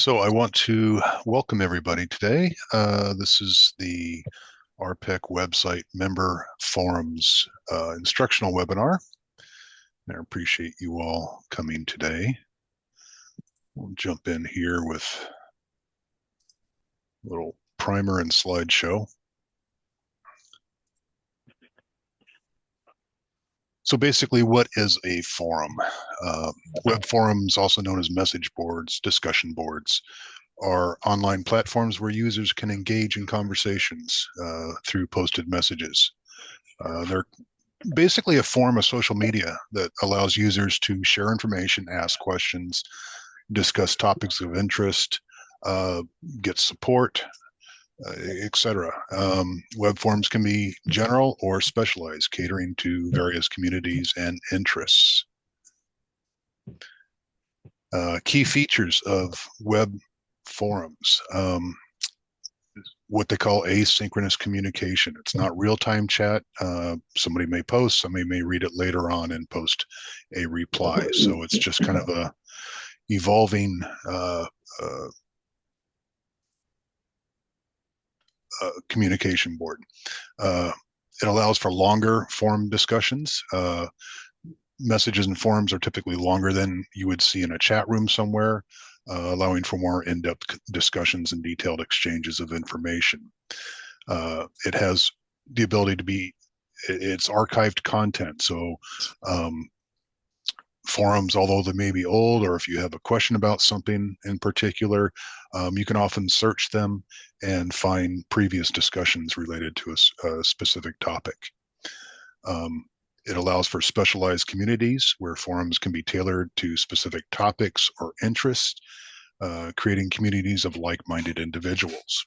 So I want to welcome everybody today. This is the RPEC website member forums instructional webinar. I appreciate you all coming today. We'll jump in here with a little primer and slideshow. So basically, what is a forum? Web forums, also known as message boards, discussion boards, are online platforms where users can engage in conversations through posted messages. They're basically a form of social media that allows users to share information, ask questions, discuss topics of interest, uh, get support, etc. Web forums can be general or specialized, catering to various communities and interests. Key features of web forums. What they call asynchronous communication. It's not real-time chat. Somebody may post, somebody may read it later on and post a reply. So it's just kind of a evolving communication board. It allows for longer forum discussions. Messages and forums are typically longer than you would see in a chat room somewhere, allowing for more in-depth discussions and detailed exchanges of information. It has the ability to be, it's archived content. So forums, although they may be old, or if you have a question about something in particular, you can often search them and find previous discussions related to a specific topic. It allows for specialized communities where forums can be tailored to specific topics or interests, creating communities of like-minded individuals.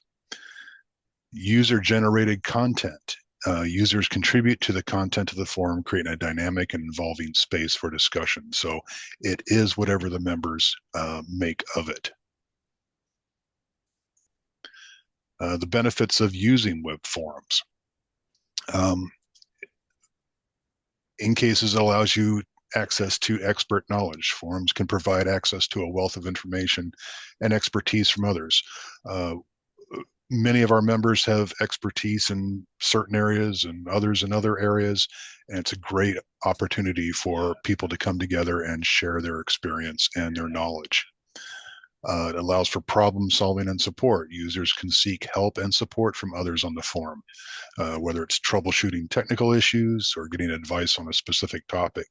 User-generated content. Users contribute to the content of the forum, creating a dynamic and involving space for discussion. So it is whatever the members make of it. The benefits of using web forums. In cases, it allows you access to expert knowledge. Forums can provide access to a wealth of information and expertise from others. Many of our members have expertise in certain areas and others in other areas, and it's a great opportunity for people to come together and share their experience and their knowledge. It allows for problem solving and support. Users can seek help and support from others on the forum, whether it's troubleshooting technical issues or getting advice on a specific topic.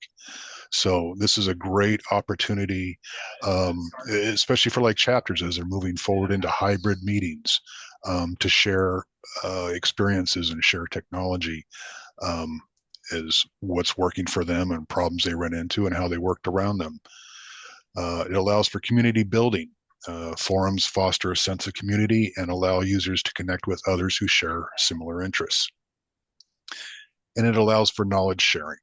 So this is a great opportunity, especially for like chapters as they're moving forward into hybrid meetings, to share experiences and share technology, is what's working for them and problems they run into and how they worked around them. It allows for community building. Forums foster a sense of community and allow users to connect with others who share similar interests. And it allows for knowledge sharing.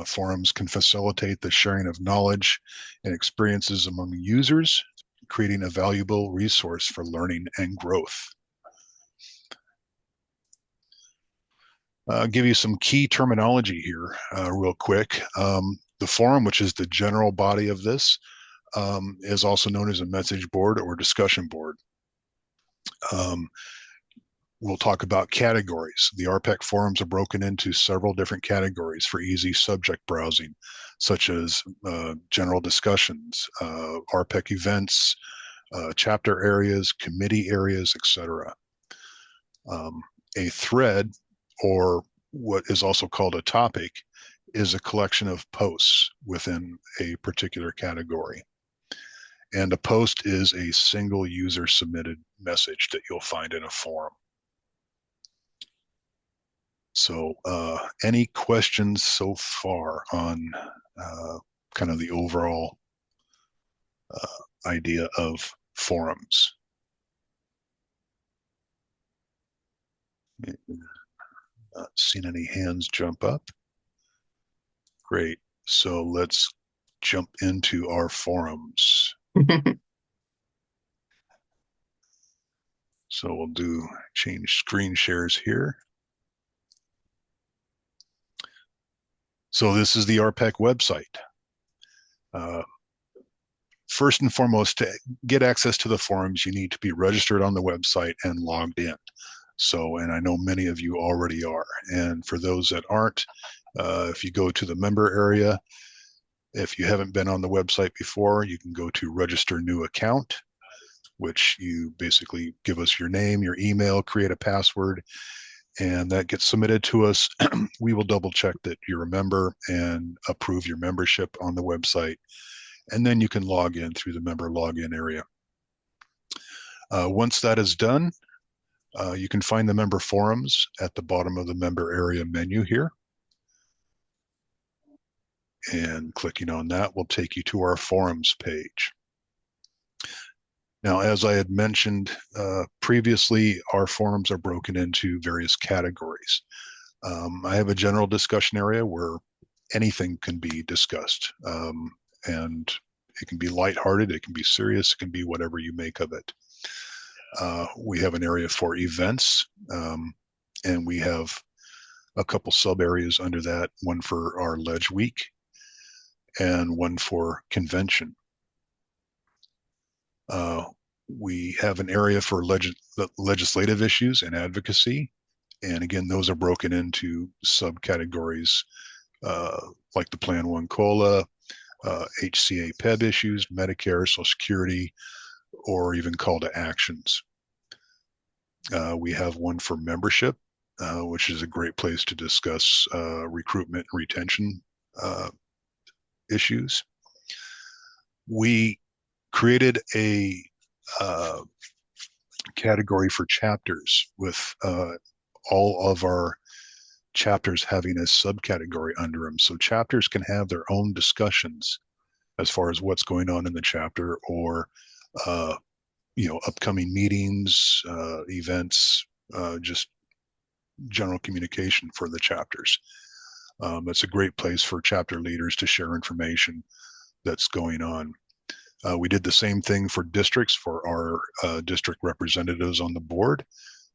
Forums can facilitate the sharing of knowledge and experiences among users, creating a valuable resource for learning and growth. I'll give you some key terminology here real quick. The forum, which is the general body of this, is also known as a message board or discussion board. We'll talk about categories. The RPEC forums are broken into several different categories for easy subject browsing, such as general discussions, RPEC events, chapter areas, committee areas, etc. A thread, or what is also called a topic, is a collection of posts within a particular category. And a post is a single user submitted message that you'll find in a forum. So any questions so far on kind of the overall idea of forums? Not seen any hands jump up. Great. So let's jump into our forums. So we'll change screen shares here. So this is the RPEC website. first and foremost, to get access to the forums, you need to be registered on the website and logged in. So, and I know many of you already are. And for those that aren't, if you go to the member area, if you haven't been on the website before, you can go to register new account, which you basically give us your name, your email, create a password, and that gets submitted to us. We will double check that you're a member and approve your membership on the website. And then you can log in through the member login area. Once that is done, you can find the member forums at the bottom of the member area menu here. And clicking on that will take you to our forums page. Now, as I had mentioned previously, our forums are broken into various categories. I have a general discussion area where anything can be discussed. And it can be lighthearted, it can be serious, it can be whatever you make of it. We have an area for events, and we have a couple sub areas under that, one for our Ledge Week and one for convention. We have an area for legislative issues and advocacy. And again, those are broken into subcategories like the Plan 1 COLA, HCA PEB issues, Medicare, Social Security, or even call to actions. We have one for membership, which is a great place to discuss recruitment and retention issues. We created a category for chapters with all of our chapters having a subcategory under them. So chapters can have their own discussions as far as what's going on in the chapter, or upcoming meetings, events, just general communication for the chapters. It's a great place for chapter leaders to share information that's going on. We did the same thing for districts, for our district representatives on the board,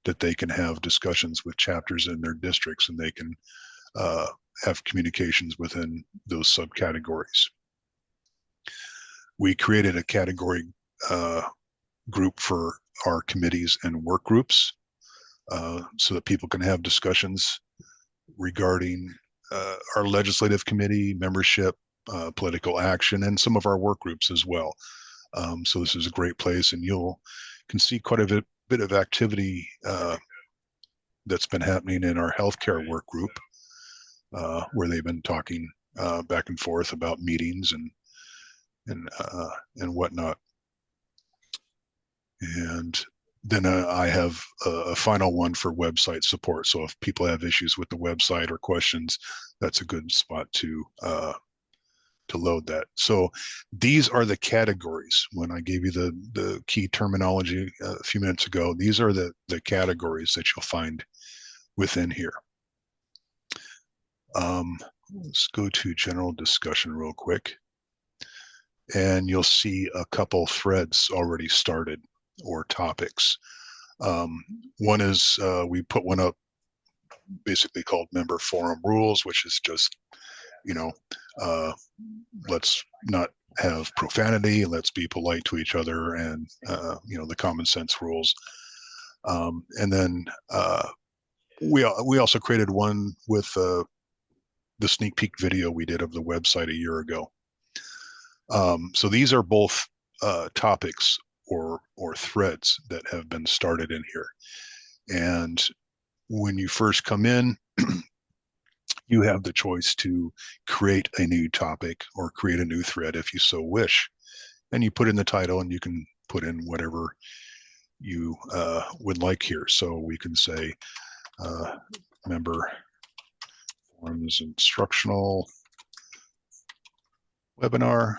that they can have discussions with chapters in their districts, and they can have communications within those subcategories. We created a category group for our committees and work groups, so that people can have discussions regarding our legislative committee, membership, political action, and some of our work groups as well. So this is a great place, and can see quite a bit of activity that's been happening in our healthcare work group, where they've been talking back and forth about meetings and whatnot. And then I have a final one for website support. So if people have issues with the website or questions, that's a good spot to load that. So these are the categories. When I gave you the key terminology a few minutes ago, these are the categories that you'll find within here. Let's go to general discussion real quick. And you'll see a couple threads already started, or topics. One is we put one up basically called member forum rules, which is just, let's not have profanity, let's be polite to each other, and the common sense rules. And then we also created one with the sneak peek video we did of the website a year ago. So these are both topics or threads that have been started in here. And when you first come in, you have the choice to create a new topic or create a new thread if you so wish. And you put in the title, and you can put in whatever you would like here. So we can say member forums instructional webinar,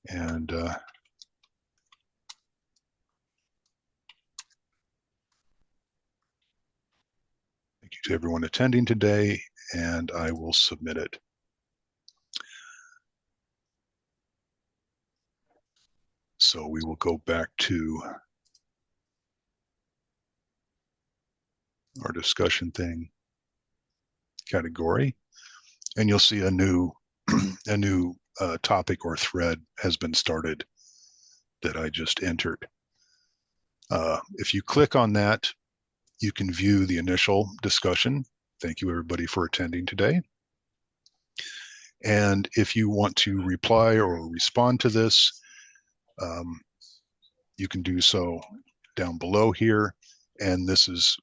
and thank you to everyone attending today, and I will submit it. So we will go back to our discussion thing category, and you'll see a new topic or thread has been started that I just entered. If you click on that, you can view the initial discussion. Thank you, everybody, for attending today. And if you want to reply or respond to this, you can do so down below here. And this is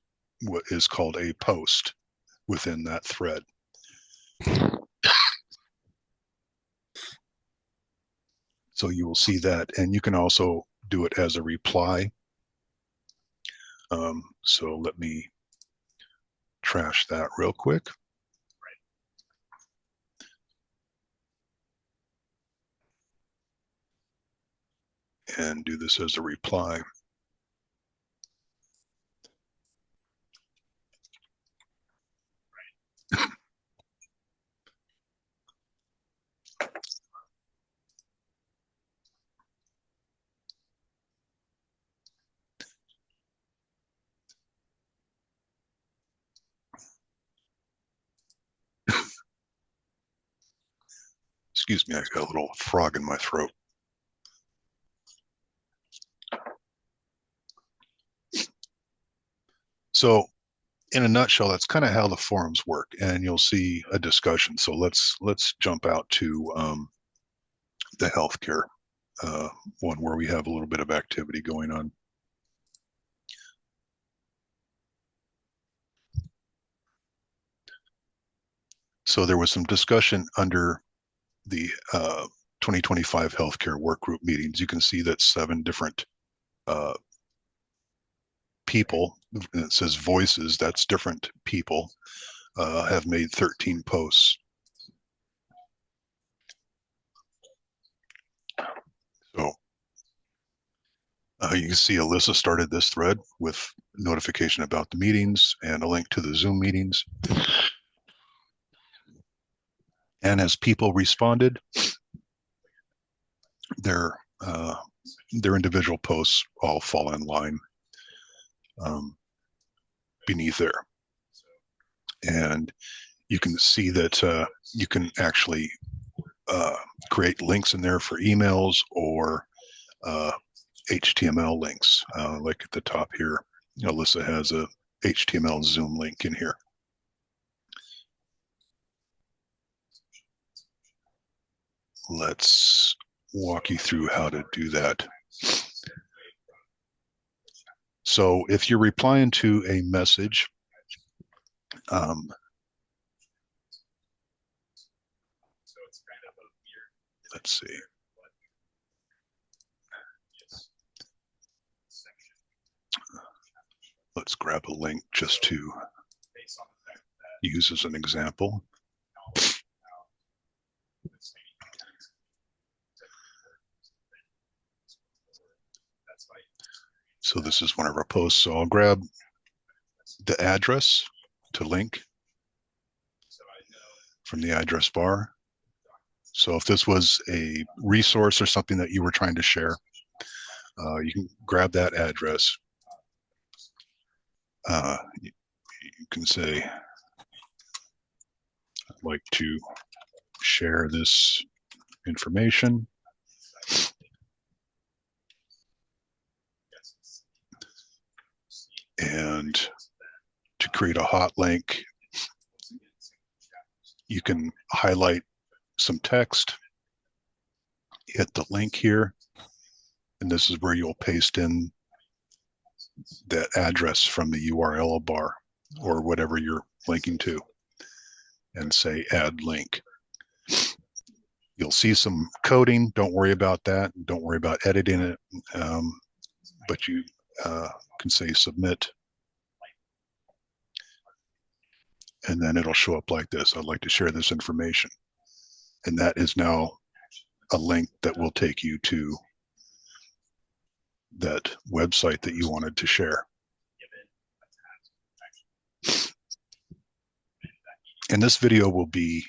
what is called a post within that thread. So you will see that, and you can also do it as a reply. So let me trash that real quick. And do this as a reply. Excuse me, I got a little frog in my throat. So in a nutshell, that's kind of how the forums work, and you'll see a discussion. So let's jump out to the healthcare one where we have a little bit of activity going on. So there was some discussion under the 2025 healthcare work group meetings. You can see that 7 different people, and it says voices, that's different people, have made 13 posts. So you can see Alyssa started this thread with notification about the meetings and a link to the Zoom meetings. And as people responded, their individual posts all fall in line beneath there. And you can see that you can actually create links in there for emails or HTML links, like at the top here. Alyssa has a HTML Zoom link in here. Let's walk you through how to do that. So if you're replying to a message, let's see. Let's grab a link just to use as an example. So this is one of our posts. So I'll grab the address to link from the address bar. So if this was a resource or something that you were trying to share, you can grab that address. You can say, I'd like to share this information. And to create a hot link, you can highlight some text, hit the link here, and this is where you'll paste in that address from the URL bar or whatever you're linking to and say add link. You'll see some coding. Don't worry about that. Don't worry about editing it, but you can say submit. And then it'll show up like this. I'd like to share this information. And that is now a link that will take you to that website that you wanted to share. And this video will be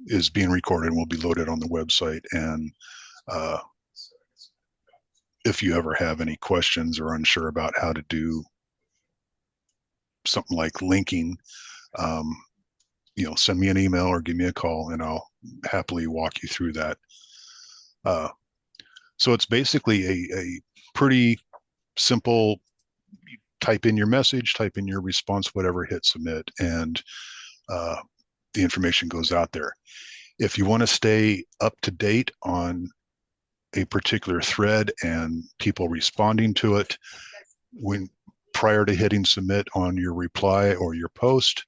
is being recorded and will be loaded on the website. And if you ever have any questions or unsure about how to do something like linking, send me an email or give me a call, and I'll happily walk you through that. Uh, so it's basically a pretty simple: type in your message, type in your response, whatever, hit submit, and uh, the information goes out there. If you want to stay up to date on a particular thread and people responding to it, when prior to hitting submit on your reply or your post,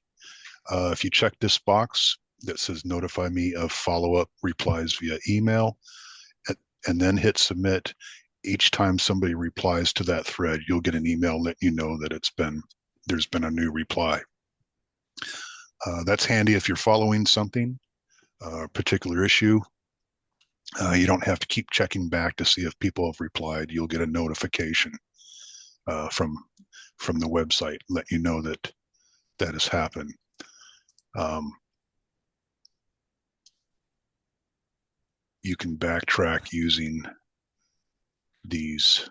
if you check this box that says notify me of follow-up replies via email, and then hit submit, each time somebody replies to that thread, you'll get an email letting you know that there's been a new reply. That's handy if you're following something, a particular issue. You don't have to keep checking back to see if people have replied. You'll get a notification from the website, let you know that has happened. You can backtrack using these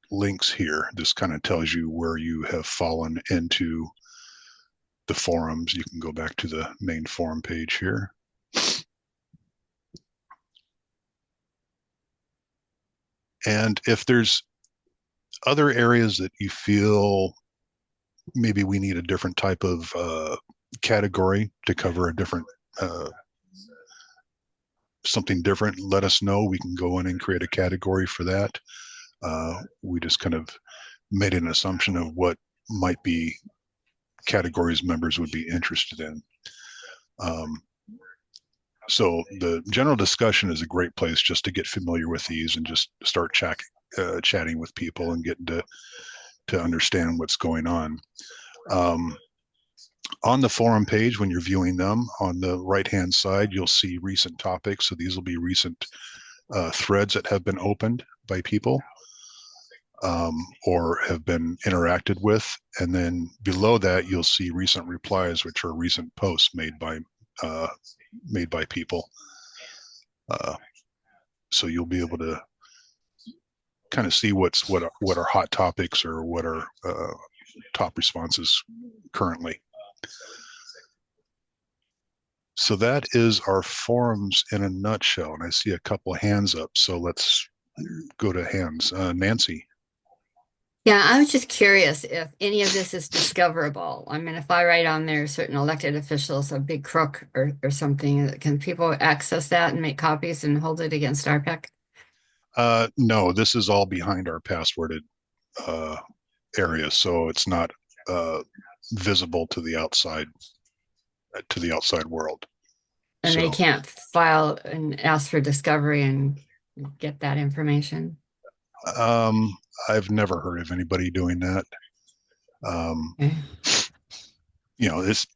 links here. This kind of tells you where you have fallen into the forums. You can go back to the main forum page here. And if there's other areas that you feel maybe we need a different type of category to cover a different something different, let us know. We can go in and create a category for that. We just kind of made an assumption of what might be categories members would be interested in. So the general discussion is a great place just to get familiar with these and just start chatting with people and getting to understand what's going on. On the forum page, when you're viewing them, on the right-hand side, you'll see recent topics. So these will be recent threads that have been opened by people or have been interacted with. And then below that, you'll see recent replies, which are recent posts made by people. So you'll be able to kind of see what are hot topics or what are top responses currently. So that is our forums in a nutshell. And I see a couple of hands up. So let's go to hands. Nancy. Yeah, I was just curious if any of this is discoverable. I mean, if I write on there certain elected officials, a big crook or something, can people access that and make copies and hold it against RPEC? No, this is all behind our passworded area, so it's not visible to the outside world. And they So can't file and ask for discovery and get that information? I've never heard of anybody doing that. Okay. It's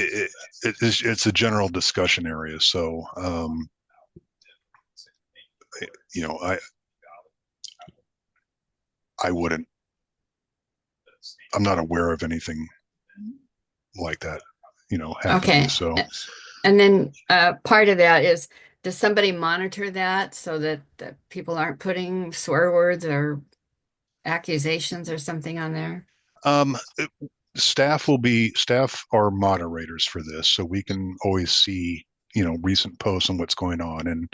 it's a general discussion area, so I wouldn't. I'm not aware of anything like that, happening. Okay. So And then part of that is, does somebody monitor that so that people aren't putting swear words or accusations or something on there? um, staff are moderators for this, so we can always see recent posts and what's going on, and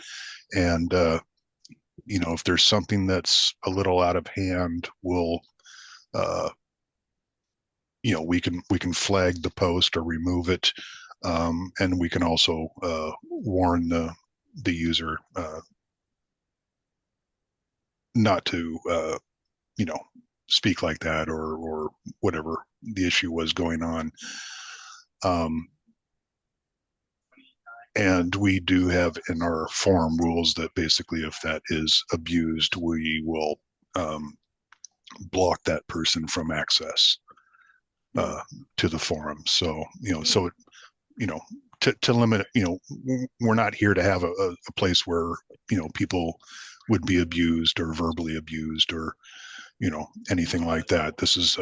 if there's something that's a little out of hand, we'll uh, we can flag the post or remove it, and we can also warn the user not to speak like that, or whatever the issue was going on. And we do have in our forum rules that basically if that is abused, we will block that person from access to the forum. So, to limit, we're not here to have a place where, people would be abused or verbally abused or, anything like that. This is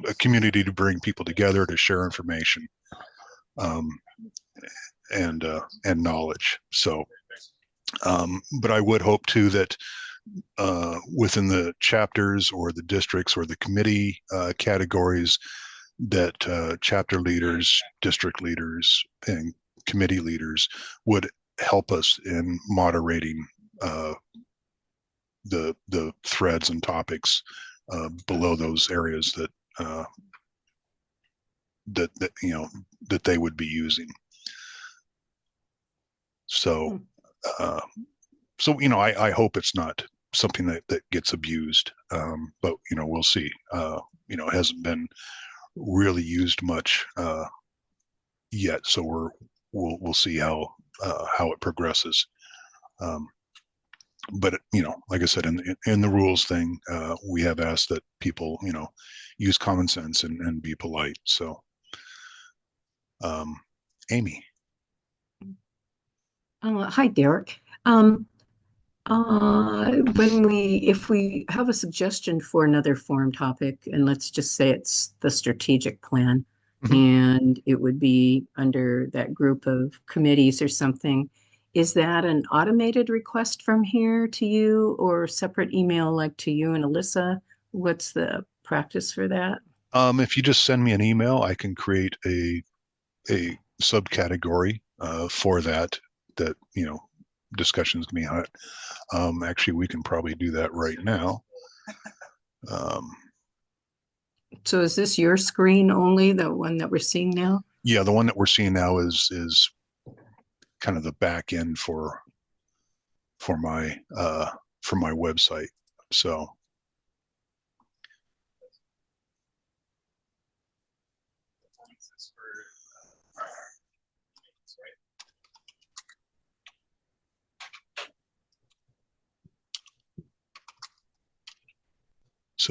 a community to bring people together to share information. And knowledge. So, but I would hope too that within the chapters or the districts or the committee categories that chapter leaders, district leaders, and committee leaders would help us in moderating the threads and topics below those areas that that they would be using. So uh, I hope it's not something that gets abused, but we'll see. It hasn't been really used much yet, so we'll see how it progresses. But like I said, in the rules thing, we have asked that people use common sense and be polite. So, Amy. Hi, Derek. If we have a suggestion for another forum topic, and let's just say it's the strategic plan, Mhm. and it would be under that group of committees or something, is that an automated request from here to you or separate email like to you and Alyssa? What's the practice for that? If you just send me an email, I can create a subcategory for that discussions can be hot. Actually, we can probably do that right now. Um, So is this your screen only, the one that we're seeing now? yeah, the one that we're seeing now is kind of the back end for my website. So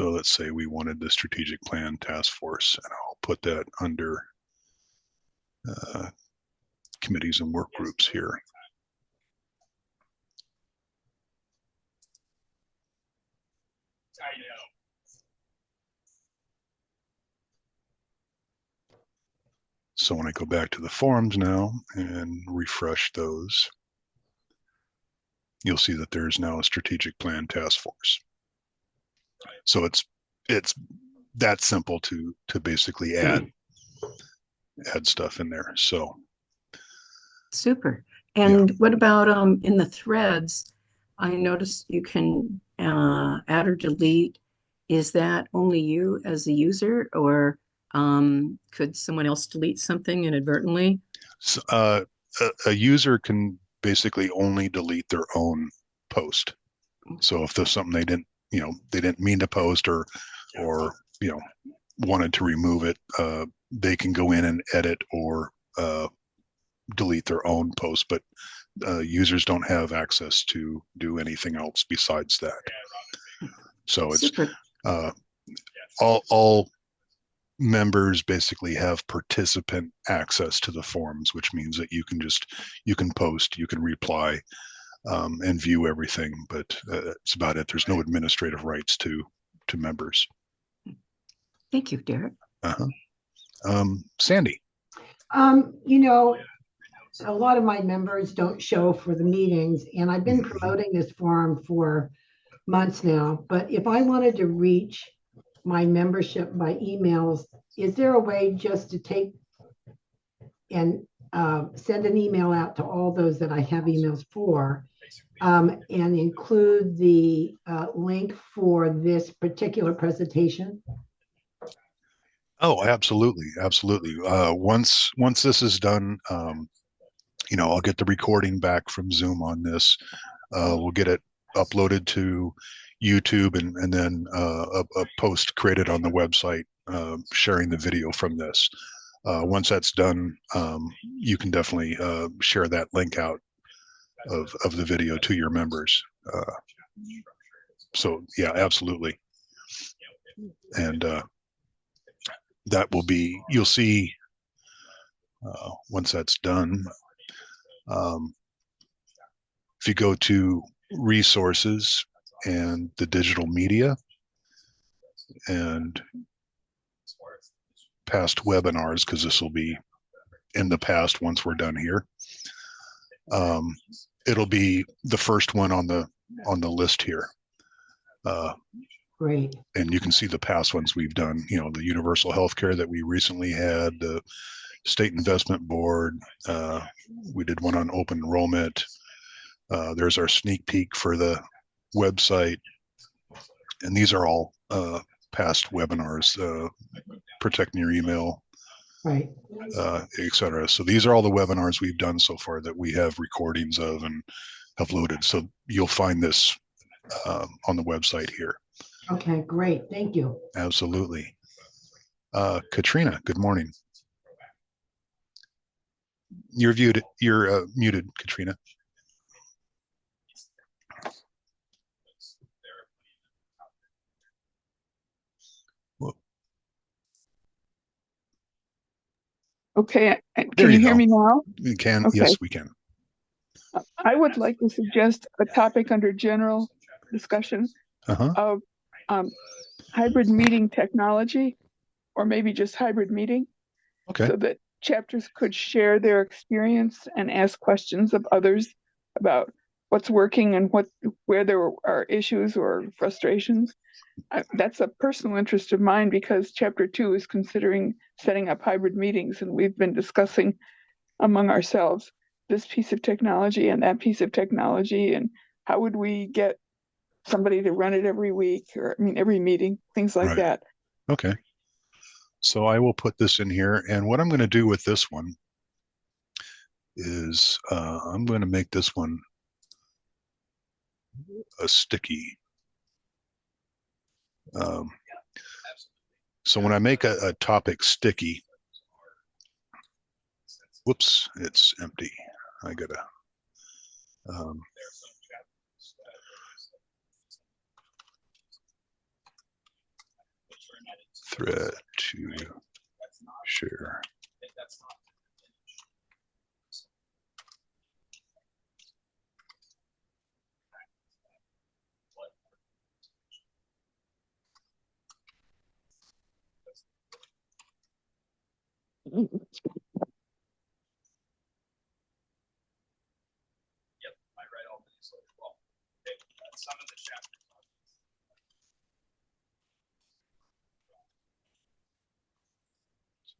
let's say we wanted the strategic plan task force, and I'll put that under uh, committees and work groups here. So when I go back to the forums now and refresh those, you'll see that there's now a strategic plan task force. So it's that simple to basically add stuff in there. So Super. yeah. And what about in the threads? I noticed you can add or delete. Is that only you as a user, or could someone else delete something inadvertently? So, a user can basically only delete their own post. So if there's something they didn't mean to post or wanted to remove it, they can go in and edit or delete their own post, but users don't have access to do anything else besides that. So it's Super. all members basically have participant access to the forums, which means that you can post, you can reply, and view everything, but it's about it. There's no administrative rights to members. Thank you, Derek. Uh-huh. Sandy. You know, a lot of my members don't show for the meetings, and I've been promoting this forum for months now. But if I wanted to reach my membership by emails, is there a way just to take and send an email out to all those that I have emails for, and include the link for this particular presentation? Oh, absolutely, absolutely. Once this is done, I'll get the recording back from Zoom on this. We'll get it uploaded to YouTube and then a post created on the website sharing the video from this. Once that's done, you can definitely share that link out of the video to your members. So yeah, absolutely. And that will be, you'll see once that's done. If you go to resources and the digital media and past webinars, because this will be in the past once we're done here, it'll be the first one on the list here. Great. And you can see the past ones we've done, the universal healthcare that we recently had, the state investment board. We did one on open enrollment. There's our sneak peek for the website. And these are all past webinars, protecting your email, Right. etc. So these are all the webinars we've done so far that we have recordings of and have loaded. So you'll find this on the website here. Okay, great. Thank you. Absolutely. Katrina, good morning. You're muted, Katrina. Okay, There can you you hear go. me now? We can. Okay. Yes, we can. I would like to suggest a topic under general discussion Uh-huh. of hybrid meeting technology, or maybe just hybrid meeting, Okay. so that chapters could share their experience and ask questions of others about what's working and where there are issues or frustrations. That's a personal interest of mine because chapter 2 is considering setting up hybrid meetings, and we've been discussing among ourselves this piece of technology and that piece of technology, and how would we get somebody to run it every week, or every meeting, things like Right. that. Okay. So I will put this in here, and what I'm going to do with this one is I'm going to make this one a sticky. So when I make a topic sticky, whoops, it's empty. I gotta thread to share.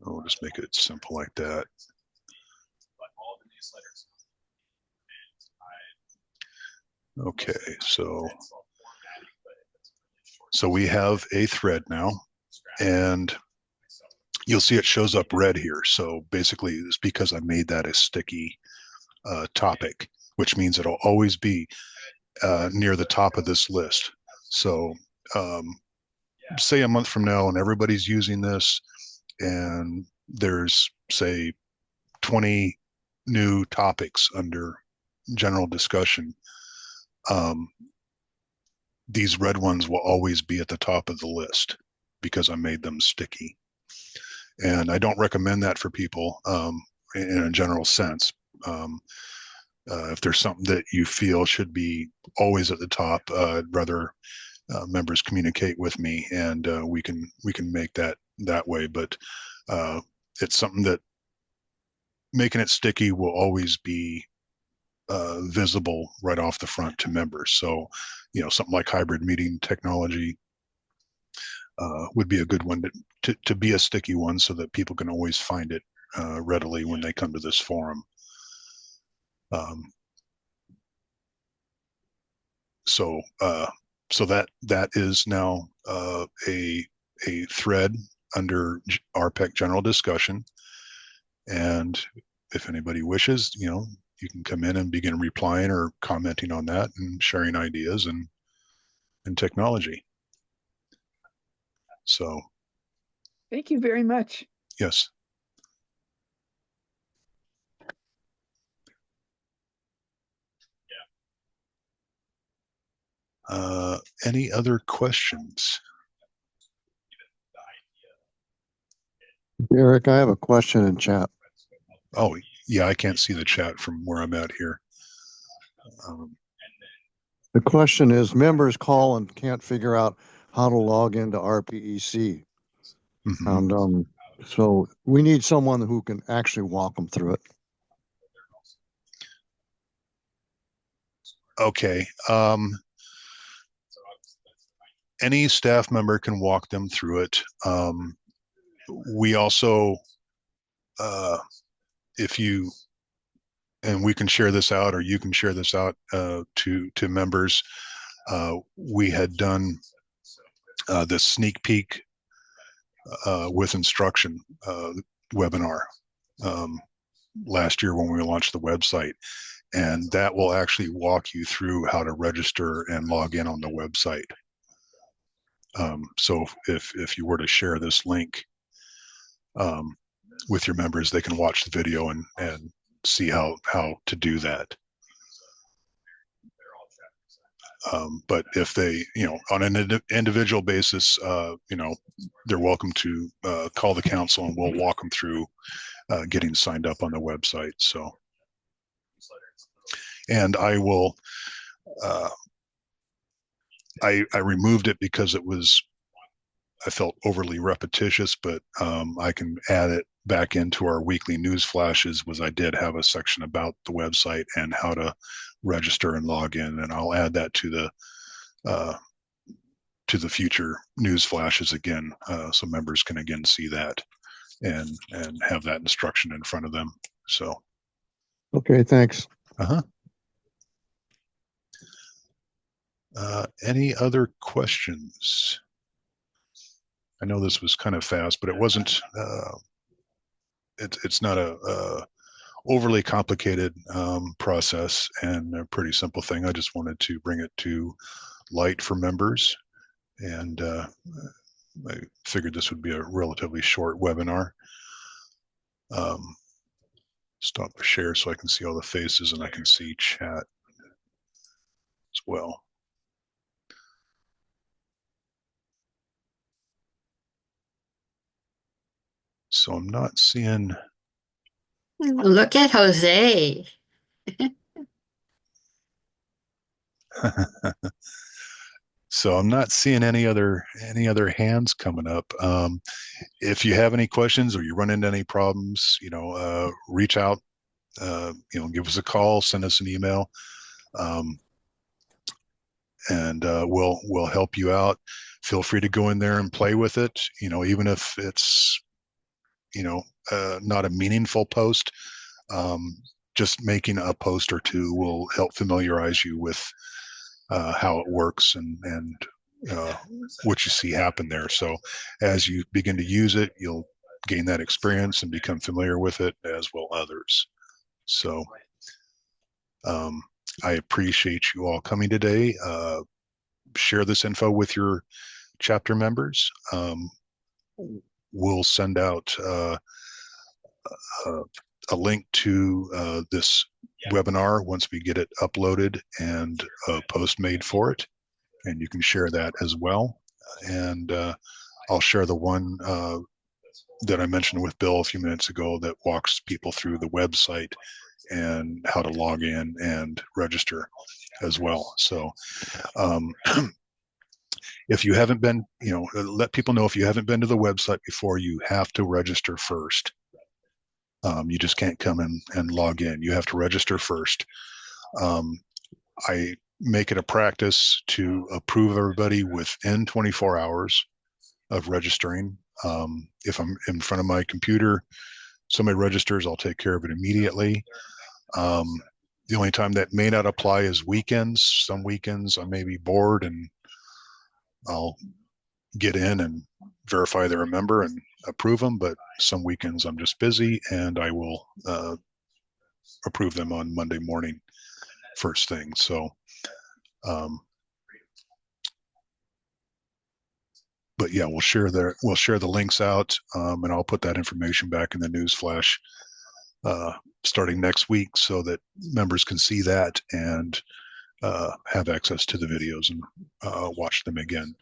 So we'll just make it simple like that. Okay, so we have a thread now, and you'll see it shows up red here. So basically it's because I made that a sticky topic, which means it'll always be near the top of this list. So say a month from now and everybody's using this, and there's, say, 20 new topics under general discussion. These red ones will always be at the top of the list because I made them sticky. And I don't recommend that for people in a general sense. If there's something that you feel should be always at the top, I'd rather members communicate with me, and we can make that way. But it's something that making it sticky will always be visible right off the front to members. So, something like hybrid meeting technology would be a good one to be a sticky one, so that people can always find it readily when they come to this forum. So that is now a thread under RPEC general discussion. And if anybody wishes, you can come in and begin replying or commenting on that and sharing ideas and technology. So Thank you very much. yes. Any other questions? Eric, I have a question in chat. Oh, yeah, I can't see the chat from where I'm at here. The question is, members call and can't figure out how to log into RPEC. Mm-hmm. And so we need someone who can actually walk them through it. Okay. any staff member can walk them through it. We also, if you, and we can share this out, or you can share this out to members. We had done this sneak peek with instruction webinar last year when we launched the website, and that will actually walk you through how to register and log in on the website. So if you were to share this link with your members, they can watch the video and see how to do that. But if they, on an individual basis, they're welcome to call the council, and we'll walk them through getting signed up on the website. So, and I will, I removed it because I felt overly repetitious, but I can add it back into our weekly news flashes. I did have a section about the website and how to register and log in, and I'll add that to the future news flashes again, so members can again see that and have that instruction in front of them. So, Okay, thanks. Any other questions? I know this was kind of fast, but it wasn't. It's not a overly complicated process, and a pretty simple thing. I just wanted to bring it to light for members, and I figured this would be a relatively short webinar. Stop the share so I can see all the faces, and I can see chat as well. So I'm not seeing. Look at Jose. So I'm not seeing any other hands coming up. If you have any questions or you run into any problems, reach out. Give us a call, send us an email, and we'll help you out. Feel free to go in there and play with it. Even if it's not a meaningful post, just making a post or two will help familiarize you with how it works and what you see happen there. So as you begin to use it, you'll gain that experience and become familiar with it, as will others. So I appreciate you all coming today. Share this info with your chapter members. We'll send out a link to this webinar once we get it uploaded and a post made for it, and you can share that as well. And I'll share the one that I mentioned with Bill a few minutes ago that walks people through the website and how to log in and register as well. So if you haven't been, let people know, if you haven't been to the website before, you have to register first. You just can't come in and log in. You have to register first. I make it a practice to approve everybody within 24 hours of registering. If I'm in front of my computer, somebody registers, I'll take care of it immediately. The only time that may not apply is weekends. Some weekends I may be bored and I'll get in and verify they're a member and approve them, but some weekends I'm just busy and I will approve them on Monday morning first thing. So but yeah, we'll share the links out, and I'll put that information back in the news flash starting next week so that members can see that and have access to the videos and watch them again.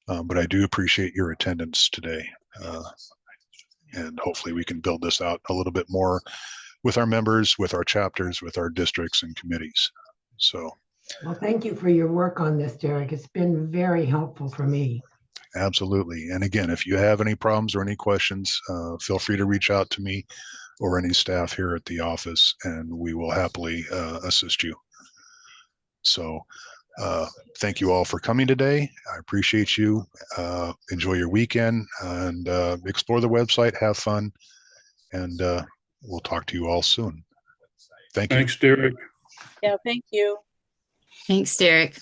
But I do appreciate your attendance today, and hopefully we can build this out a little bit more with our members, with our chapters, with our districts and committees. So, well, thank you for your work on this, Derek. It's been very helpful for me. Absolutely. And again, if you have any problems or any questions, feel free to reach out to me or any staff here at the office, and we will happily assist you. So Thank you all for coming today. I appreciate you. Enjoy your weekend and explore the website, have fun, and we'll talk to you all soon. Thank you. Thanks, Derek. Yeah, thank you. Thanks, Derek.